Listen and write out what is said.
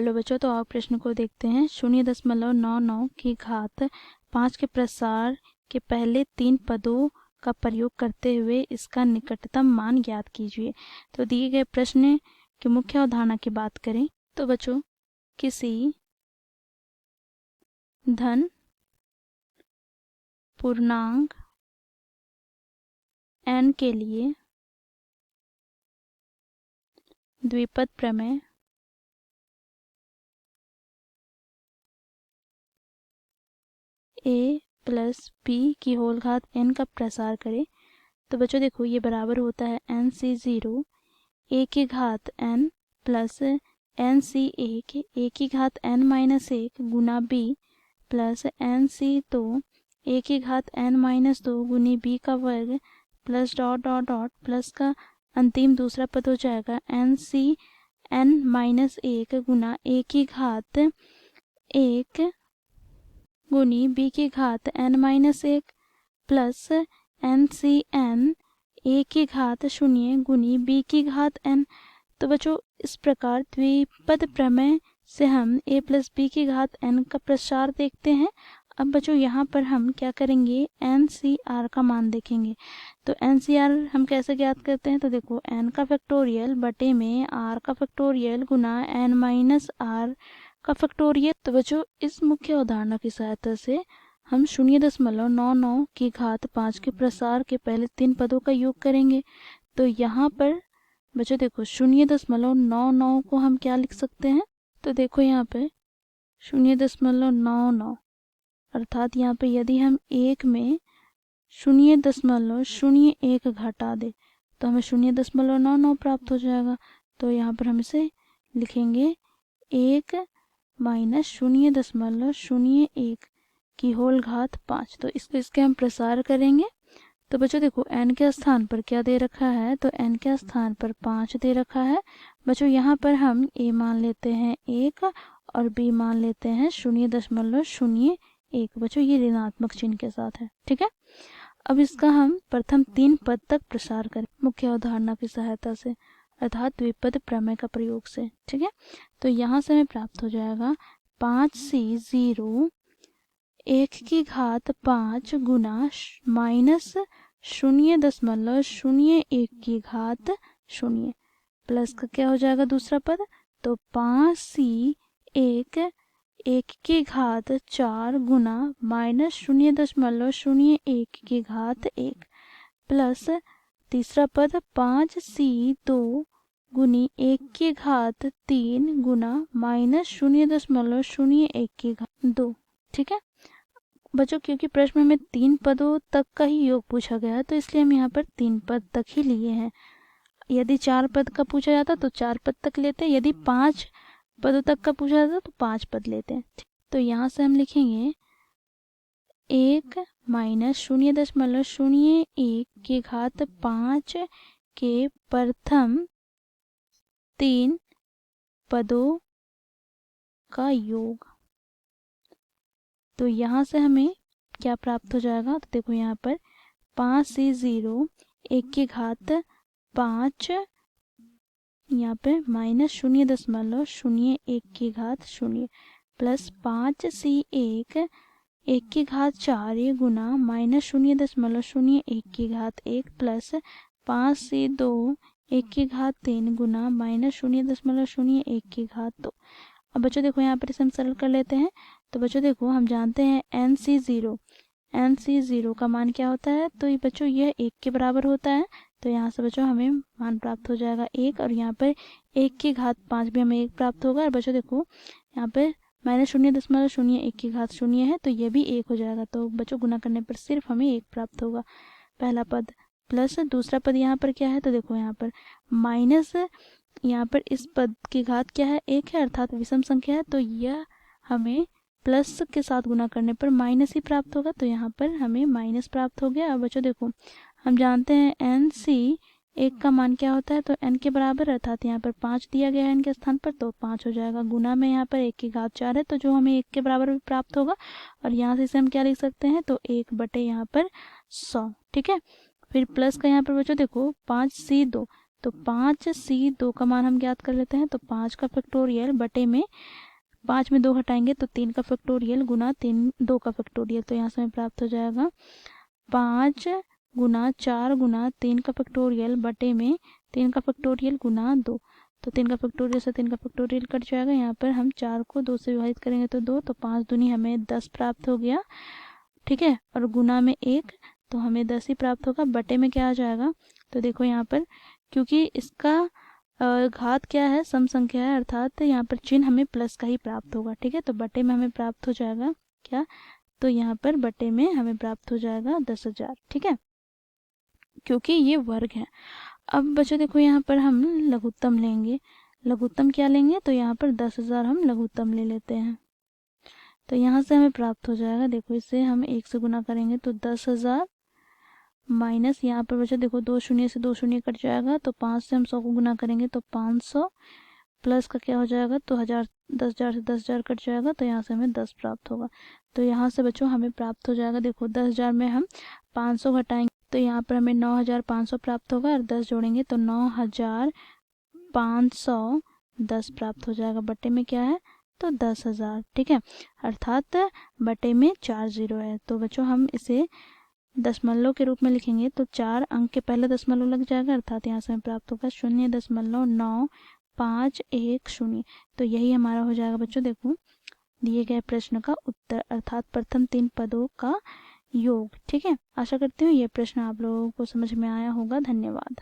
Hello बच्चों, तो आप प्रश्न को देखते हैं। 0.99 की घात 5 के प्रसार के पहले 3 पदों का प्रयोग करते हुए इसका निकटतम मान ज्ञात कीजिए। तो दिए गए प्रश्न की मुख्य अवधारणा की बात करें तो बच्चों, किसी धन पूर्णांक n के लिए द्विपद प्रमेय a प्लस b की होल घात n का प्रसार करें। तो बच्चों देखो, ये बराबर होता है nc0 a की घात n प्लस nc1 a की घात n minus 1 Guna b plus nc2 a की घात n माइनस 2 गुनी b का वर्ग plus dot dot dot plus का अंतिम दूसरा पद हो जाएगा nc n minus 1 Guna a की घात 1 गुनी b की घात n minus 1 plus nc n a की घात 0 गुनी b की घात n। तो बच्चों, इस प्रकार द्विपद प्रमेय से हम a प्लस b की घात n का प्रसार देखते हैं। अब बच्चों, यहाँ पर हम क्या करेंगे, NCR का मान देखेंगे। तो NCR हम कैसे ज्ञात करते हैं, तो देखो n का फैक्टोरियल बटे में r का फैक्टोरियल गुना n माइनस r का फैक्टोरियल। तो बच्चों, इस मुख्य अवधारणा की सहायता से हम 0.99 की घात 5 के प्रसार के पहले 3 पदों का योग करेंगे। तो यहाँ पर बच्चों देखो, 0.99 को हम क्या लिख सकते हैं, तो देखो यहाँ पे 0.99 अर्थात यहाँ पे यदि हम 1 में 0.01 घटा दे तो हमें 0.99 प्राप्त हो जाएगा। तो यहाँ पर हम इसे लिखेंगे 1 माइनस 0.01 की होल घात 5। तो इसके हम प्रसार करेंगे। तो बच्चों देखो, n के स्थान पर क्या दे रखा है, तो n के स्थान पर 5 दे रखा है। बच्चों यहाँ पर हम a मान लेते हैं 1 और b मान लेते हैं 0.01। बच्चों ये ऋणात्मक चिन्ह के साथ है, ठीक है। अब इसका हम प्रथम 3 पद तक प्रसार करें मुख्य अवधारणा की सहायता से, अर्थात द्विपद प्रमेय का प्रयोग से, ठीक है। तो यहाँ से हमें प्राप्त हो जाएगा 5c0 1 की घात 5 गुना माइनस 0.01 की घात 0 प्लस का क्या हो जाएगा दूसरा पद, तो 5c1 1 की घात 4 गुना माइनस 0.01 की घात 1 प्लस तीसरा पद 5c2 गुनी 1 की घात 3 गुना माइनस 0.01 की घात 2, ठीक है। बच्चों, क्योंकि प्रश्न में 3 पदों तक का ही योग पूछा गया है तो इसलिए हम यहाँ पर 3 पद तक ही लिए हैं। यदि 4 पद का पूछा जाता तो 4 पद तक लेते, यदि 5 पदों तक का पूछा जाता तो 5 पद लेते हैं। तो यहाँ से हम लिखेंगे 1 माइनस 0.01 की घात 5 के प्रथम 3 पदों का योग। तो यहाँ से हमें क्या प्राप्त हो जाएगा, तो देखो यहाँ पर 5c0 1 की घात 5 यहाँ पे माइनस 0.01 की घात 0 प्लस 5c1 1 की घात 4 गुना माइनस 0.01 की घात 1 प्लस 5c2 1 की घात 3 गुना माइनस 0.01 की घात 2। अब बच्चों देखो, यहाँ पर इसे हम सरल कर लेते हैं। तो बच्चों देखो, हम जानते हैं nc0 का मान क्या होता है, तो ये बच्चों यह 1 के बराबर होता है। तो यहाँ से बच्चों हमें मान प्राप्त हो जाएगा 1 और यहाँ पर 1 की घात 5 भी हमें 1 प्राप्त होगा। और बच्चों देखो, यहाँ पे माइनस 0.01 की घात 0 है तो ये भी 1 हो जाएगा। तो बच्चों गुना करने पर सिर्फ हमें 1 प्राप्त होगा पहला पद, प्लस दूसरा पद यहाँ पर क्या है, तो देखो यहाँ पर माइनस, यहाँ पर इस पद की घात क्या है, 1 है अर्थात विषम संख्या है। तो यह हमें प्लस के साथ गुना करने पर माइनस ही प्राप्त होगा। तो यहाँ पर हमें माइनस प्राप्त हो गया। अब बच्चों देखो, हम जानते हैं nc1 का मान क्या होता है, तो n के बराबर अर्थात यहाँ पर 5 दिया गया है n के स्थान पर तो 5 हो जाएगा। गुना में यहाँ पर 1 की घात 4 है तो जो हमें 1 के बराबर भी प्राप्त होगा। और यहाँ से इसे हम क्या लिख सकते हैं, तो 1 बटे यहाँ पर 100, ठीक है। फिर प्लस का यहाँ पर बच्चों देखो 5c2, तो 5c 2 का मान हम ज्ञात कर लेते हैं। तो 5 का फैक्टोरियल बटे में 5 में 2 हटाएंगे तो 3 का फैक्टोरियल गुना 2 का फैक्टोरियल। तो यहाँ से हमें प्राप्त हो जाएगा 5 गुना 4 गुना 3 का फैक्टोरियल बटे में 3 का फैक्टोरियल गुना 2। तो 3 का फैक्टोरियल से 3 का फैक्टोरियल कट जाएगा। यहाँ पर हम 4 को 2 से विभाजित करेंगे तो 2, तो 5 दूनी हमें 10 प्राप्त हो गया। ठीक है, और गुना में 1 तो हमें 10 ही प्राप्त होगा। बटे में क्या आ जाएगा, तो देखो यहाँ पर क्योंकि इसका घात क्या है, सम संख्या है, अर्थात यहाँ पर चिन्ह हमें प्लस का ही प्राप्त होगा। ठीक है, तो बटे में हमें प्राप्त हो जाएगा क्या, तो यहाँ पर बटे में हमें प्राप्त हो जाएगा 10,000। ठीक है, क्योंकि ये वर्ग है। अब बच्चों देखो यहाँ पर हम लघुत्तम लेंगे। लघुत्तम क्या लेंगे, तो यहाँ पर 10,000 हम लघुत्तम ले लेते हैं। तो यहाँ से हमें प्राप्त हो जाएगा, देखो इसे हम 1 से गुना करेंगे तो 10,000 माइनस यहाँ पर बच्चों देखो 2 शून्य से 2 शून्य कट जाएगा। तो 5 से हम 100 को गुना करेंगे तो 500 प्लस का क्या हो जाएगा, तो 1000, 10,000 से 10,000 कट जाएगा। तो यहाँ से हमें 10 प्राप्त होगा। तो यहाँ से बच्चों हमें प्राप्त हो जाएगा, देखो 10,000 में हम 500 घटाएंगे तो यहाँ पर हमें 9,500 प्राप्त होगा, और 10 जोड़ेंगे तो 9,510 प्राप्त हो जाएगा। बटे में क्या है, तो 10,000। ठीक है, अर्थात बटे में 4 जीरो है। तो बच्चों हम इसे दशमलव के रूप में लिखेंगे तो 4 अंक के पहले दशमलव लग जाएगा, अर्थात यहाँ से हमें प्राप्त होगा 0.951 तो यही हमारा हो जाएगा बच्चों, देखो दिए गए प्रश्न का उत्तर, अर्थात प्रथम 3 पदों का योग। ठीक है, आशा करती हूँ ये प्रश्न आप लोगों को समझ में आया होगा। धन्यवाद।